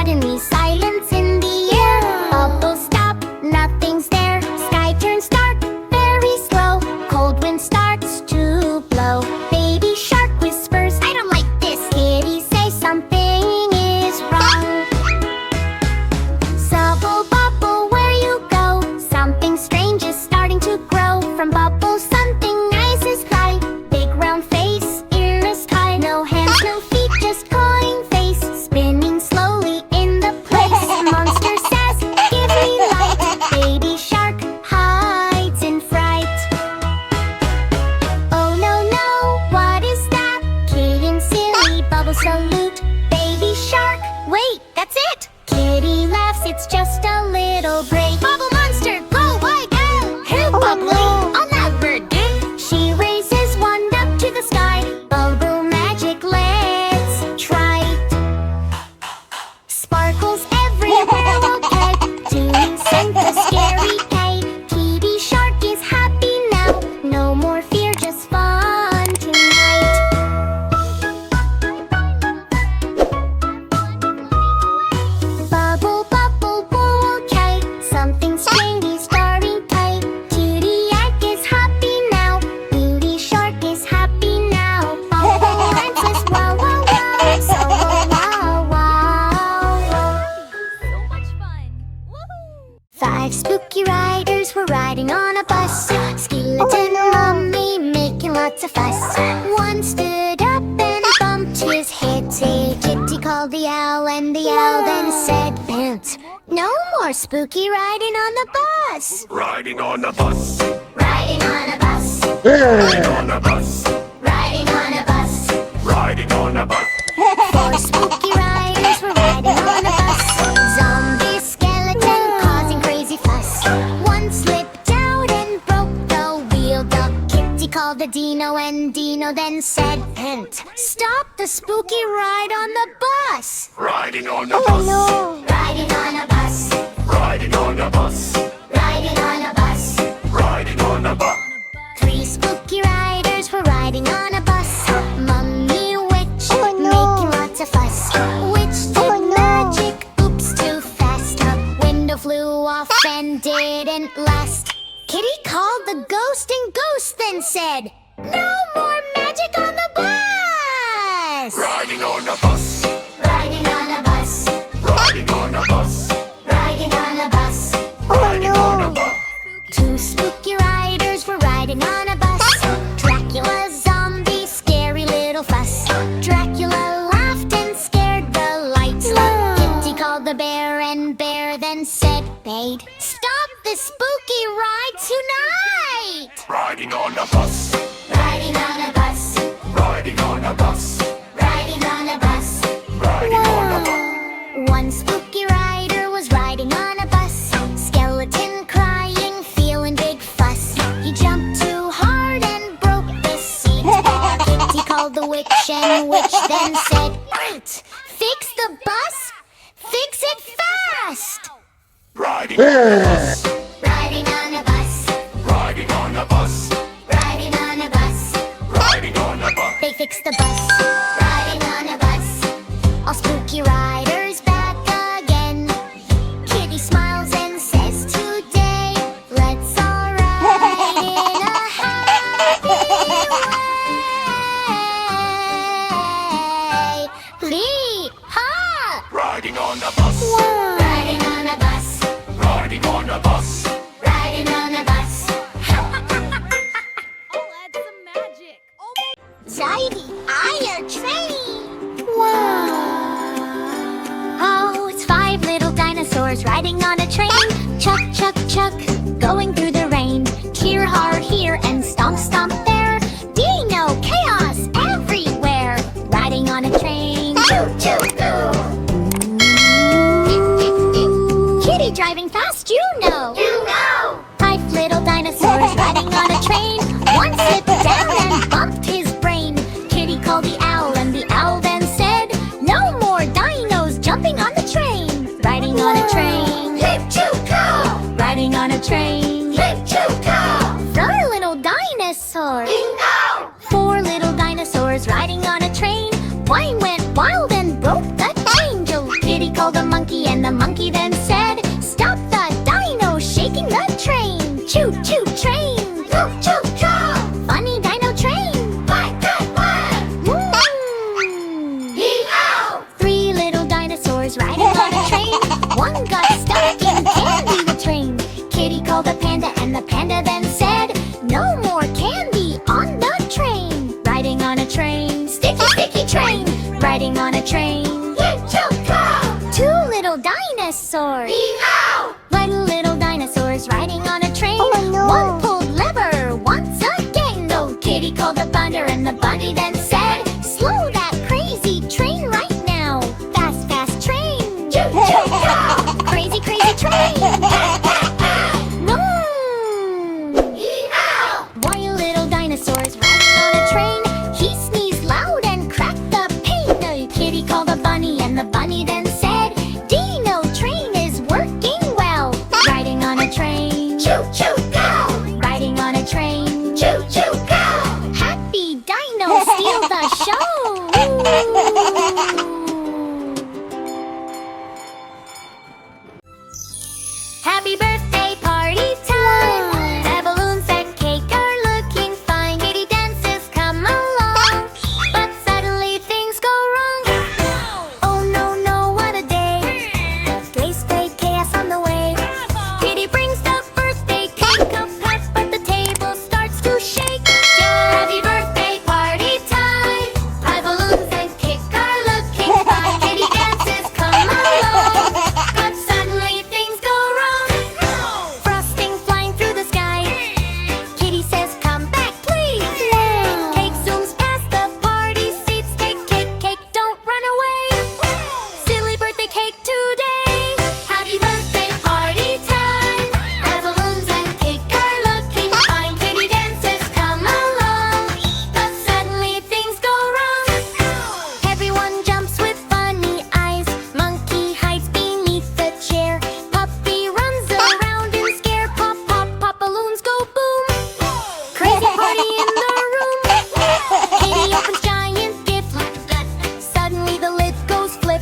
Suddenly silence in the air. Bubbles stop, nothing's there. Sky turns dark, very slow. Cold wind starts to blow. Baby shark whispers, I don't like this. Kitty says something is wrong. Subble bubble, where you go? Something strange is starting to grow. From bubbles something nice is fly. Big round face, ears high. No hands, no feet, just cawing face. Spinning slowly in the place. Monster says, give me light. Baby shark hides in fright. Oh no no, what is that? Kitten silly, bubble salute. Baby shark, wait, that's it. Kitty laughs, it's just a little break. Bubble monster, go away, go. Hey bubbly, I'll never do. She raises one up to the sky. Bubble magic, let's try. Sparkles everywhere, okay. Doing send the scary K. Kitty shark is happy now. No more fear, just fun tonight. Bubble, bubble, okay. Something strange is starting tight. Kitty egg is happy now. Beauty shark is happy now. Bubble princess, wow, wow, wow. So wow, wow, wow. So much fun! Woohoo! 5 spooky riders were riding on a bus. Skeleton mummy making lots of fuss. One stood up and bumped his head. Say, Kitty called the owl, and the owl then said, Bent, no more spooky riding on the bus. Riding on a bus. Riding on a bus. Riding on a bus. Riding on a bus. Riding on a bus. 4 spooky riders were riding on a bus. Zombie skeleton causing crazy fuss. One slipped out and broke the wheel. The Kitty called the Dino, and Dino then said, Hint, stop the spooky ride on the bus. Riding on a bus. Riding on a bus. Riding on a bus. Riding on a bus. Riding on a bus. 3 spooky riders were riding on a bus. Mummy witch making lots of fuss. Witch did magic, oops, too fast. A window flew off and didn't last. Kitty called the ghost, and ghost then said, no more magic on the bus. Riding on a bus. Riding on a bus. Riding on a bus. Riding on a bus. Riding on a bus. 2 spooky riders were riding on a bus. Dracula, zombie, scary little fuss. Dracula laughed and scared the lights. Kitty called the bear, and bear then said, Babe, stop this spooky ride tonight. Riding on a bus. Riding on a bus. Riding on a bus. Riding on a bus. Riding on a bus. One spooky rider was riding on a bus. Skeleton crying, feeling big fuss. He jumped too hard and broke the seat. Kitty called the witch, and witch then said, Wait, fix the bus? Fix it fast! Riding on a bus. Riding on a bus. Riding on a bus. Riding on a bus. Riding on a bus. They fixed the bus. Riding on a bus. All spooky riders back again. Kitty smiles and says, Today, let's all ride in a happy way. Lee, ha! Riding on a bus. Riding on a bus. Riding on a bus. Riding on a bus. I'll add some magic! Oh my... Zadie, iron train! Wow! Oh, it's 5 little dinosaurs riding on a train. Chuck, chuck, chuck, going through the rain. Cheer hard here and stomp, stomp there. Dino, chaos everywhere. Riding on a train. Choo, choo, choo. Kitty driving fast, you know. You know. 5 little dinosaurs riding on a train. One slipped down and bumped his brain. Kitty called the owl, and the owl then said, No more dinos jumping on the train. Riding on a train. Hip choo cow. Riding on a train. Hip choo cow. 4 little dinosaurs. Bingo. 4 little dinosaurs riding on a train. One went wild and broke the chain. Kitty called the monkey. dinosaurs. Little dinosaurs riding on a train. One pulled lever once again. No, Kitty called the thunder and the bunny then said, slow that crazy train right now. Fast, fast train. Choo, choo, go. Crazy, crazy train. While little dinosaurs riding on a train, he sneezed loud and cracked the pane. No, Kitty called the bunny and the bunny then said, Dino, train is working well. Riding on a train, choo choo go. Riding on a train, choo choo go. Happy Dino steal the show. Happy birthday party time. The balloons and cake are looking fine. Kitty dances come along, but suddenly things go wrong. Oh no, no, what a day. Disgrace, fake chaos on the way. Kitty brings the birthday cake up past, but the table starts to shake. Happy birthday party time. High balloons and cake are looking fine. Kitty dances come along, but suddenly things go wrong. Frosting flying through the sky. Kitty says, come back, please. Cake zooms past the party seats. Cake, cake, cake, don't run away. Silly birthday cake today. Happy birthday party time. The balloons and cake are looking fine. Kitty dances come along, but suddenly things go wrong. Everyone jumps with funny eyes. Monkey hides beneath the chair. Puppy runs around in scare. Pop, pop, pop, balloons go boom. Crazy party in the room. Kitty opens giant gift. Suddenly the lid goes flip.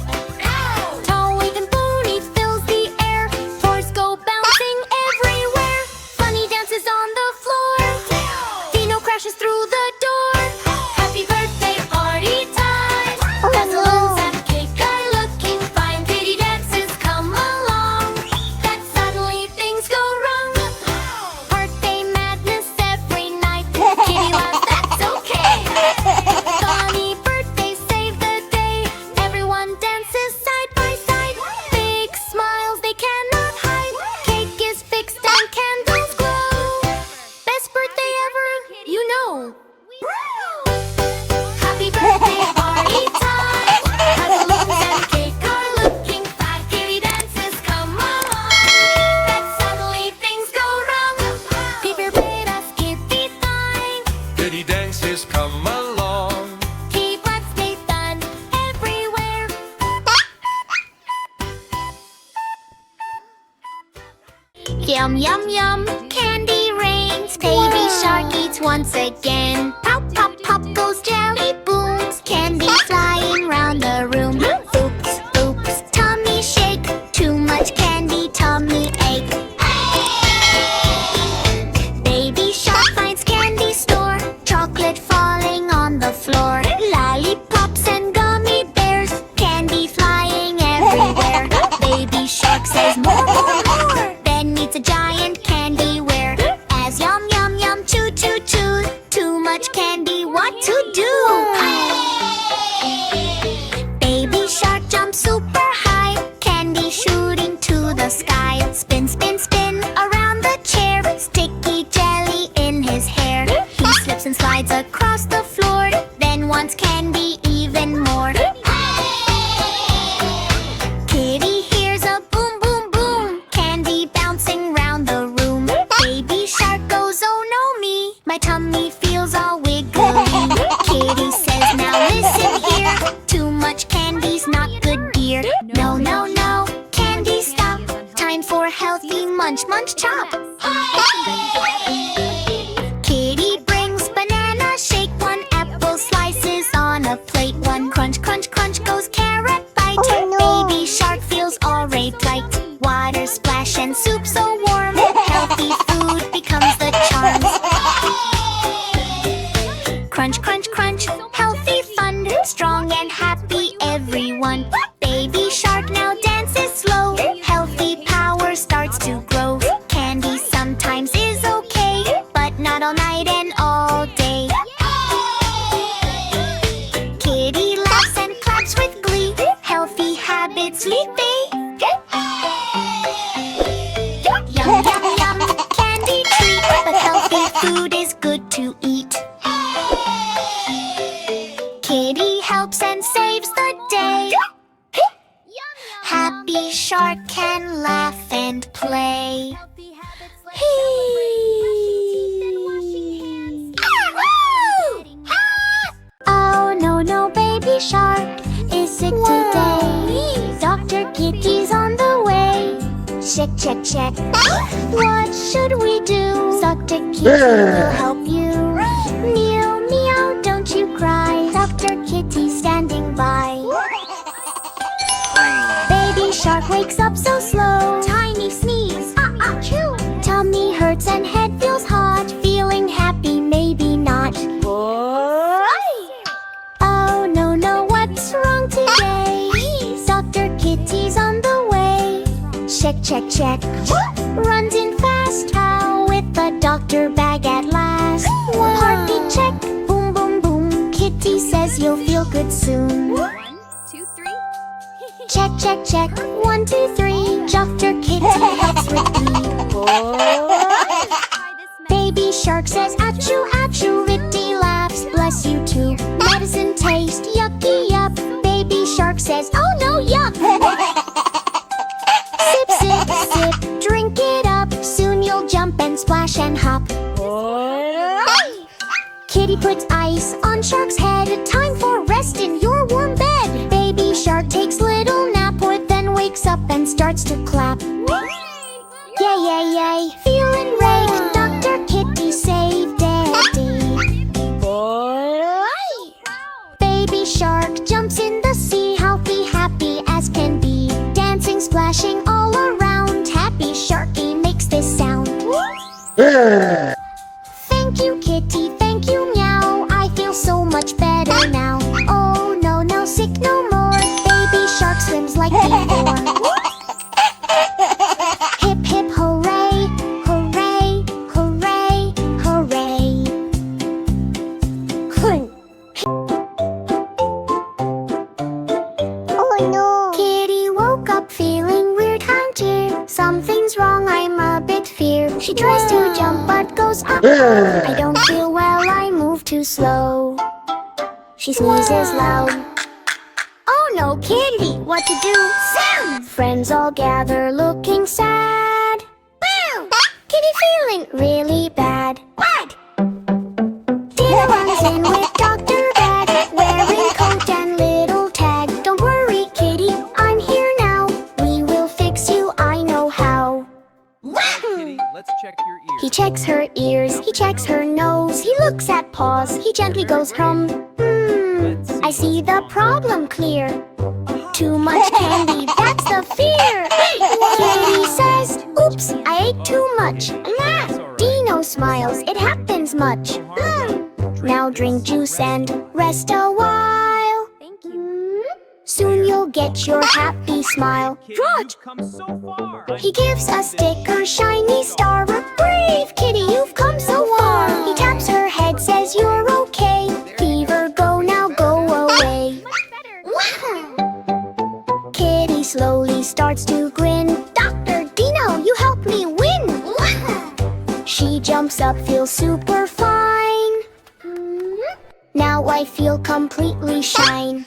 Tall waving pony fills the air. Toys go bouncing everywhere. Funny dances on the floor. Dino crashes through the door. Happy birthday party time. The balloons and cake are looking fine. Kitty dances come along, but suddenly things go wrong. Birthday madness every night. Kitty laughs, that's okay. Funny birthday save the day. Everyone dances side by side. Big smiles they cannot hide. Cake is fixed and candles glow. Best birthday ever, you know. Happy birthday party time. The balloons and cake are looking fine. Kitty dances come along, but suddenly things go wrong. People played us Kitty fine. Kitty dances come along. Keep let's stay fun everywhere. Yum, yum, yum, candy rains. Baby shark eats once again. Pop, pop, pop goes jelly booms. Candy flying round the room. Oops, oops, tummy shake. Too much candy, tummy ache. Baby shark finds candy store. Chocolate falling on the floor. Lollipops and gummy bears. Candy flying everywhere. Baby shark says more, more, more. Then meets a giant candy where as yum, yum, yum, chew, chew, chew. Too much candy, what to do? Baby shark jumps super high. Candy shooting to the sky. Spin, spin, spin around the chair. Sticky jelly in his hair. He slips and slides across the floor. Then wants candy even more. Kitty hears a boom, boom, boom. Candy bouncing round the room. Baby shark goes, oh no me. My tummy feels all wiggly. Kitty says, now listen here. Too much candy's not good, dear. No, no, no, candy stop. Time for healthy munch, munch, chop. Kitty brings banana shake. One apple slices on a plate. One crunch, crunch, crunch goes carrot bite. Baby shark feels alright, right. Water splash and soup so warm. Healthy food becomes the charm. Crunch, crunch, crunch, healthy fun. Strong and happy everyone. Baby shark now dances slow. Healthy power starts to grow. Candy sometimes is okay. Baby shark can laugh and play. Healthy habits like celebrating and washing hands. Oh no, no, baby shark is sick today. Dr. Kitty's on the way. Check, check, check. What should we do? Dr. Kitty will help you. Meow, meow, don't you cry. Dr. Kitty's standing by. Baby shark wakes up so slow. Tiny sneeze, achoo. Tummy hurts and head feels hot. Feeling happy, maybe not. Oh no, no, what's wrong today? Dr. Kitty's on the way. Check, check, check. Runs in fast. How with the doctor bag at last. Heartbeat check. Boom, boom, boom. Kitty says you'll feel good soon. 1, 2, 3. Check, check, check. 1, 2, 3. Dr. Kitty helps with me. Try this Baby shark says achoo, achoo. Ritty laughs, bless you too. Medicine taste, yucky, yup. Baby shark says, oh no, yuck. Sip, sip, sip, drink it up. Soon you'll jump and splash and hop. Kitty puts ice on shark's head. Time for rest in your warm bed. Baby shark takes little nap, or then wakes up and starts to clap. Yay, yay, yay, feeling great. Dr. Kitty saved Daddy. Baby shark jumps in the sea, healthy, happy as can be. Dancing, splashing all around. Happy Sharky makes this sound. Thank you, Kitty, thank you, meow. I feel so much better now. Oh no, no, sick no more. Baby shark swims like before. Hip, hip, hooray, hooray, hooray, hooray. Oh no! Kitty woke up feeling weird, hunter. Something's wrong, I'm a bit feared. She tries to jump but goes up. I don't feel well, I move too slow. She sneezes loud. Oh no, Kitty, what to do? Sound! Friends all gather looking sad. Bow! Kitty feeling really bad. What? Dino runs in with Dr. Bag, wearing coat and little tag. Don't worry, Kitty, I'm here now. We will fix you, I know how. Kitty, let's check your ears. He checks her ears, he checks her nose. He looks at paws, he gently goes I see the problem clear. Too much candy, that's the fear. Kitty says, oops, I ate too much. Dino smiles, it happens much. Now drink juice and rest a while. Thank you. Soon you'll get your happy smile. Kitty, you've come so far. He gives a sticker, shiny star. Brave Kitty, you've come so far. He taps her head, says you're okay. Fever, go now, go away. Kitty slowly starts to grin. Dr. Dino, you helped me win. She jumps up, feels super fine. Now I feel completely shine.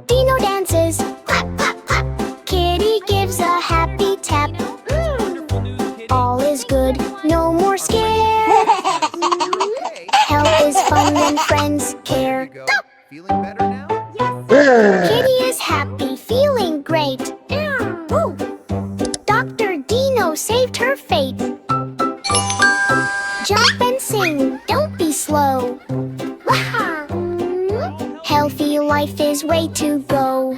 Dino dances, clap, clap, clap. Kitty gives a happy tap. Wonderful news, Kitty. All is good, no more scare. Help is fun when friends care. Go. Feeling better now? Kitty is happy, feeling great. Woo. Dr. Dino saved her fate. Jump and sing, don't be slow. Healthy life is way to go.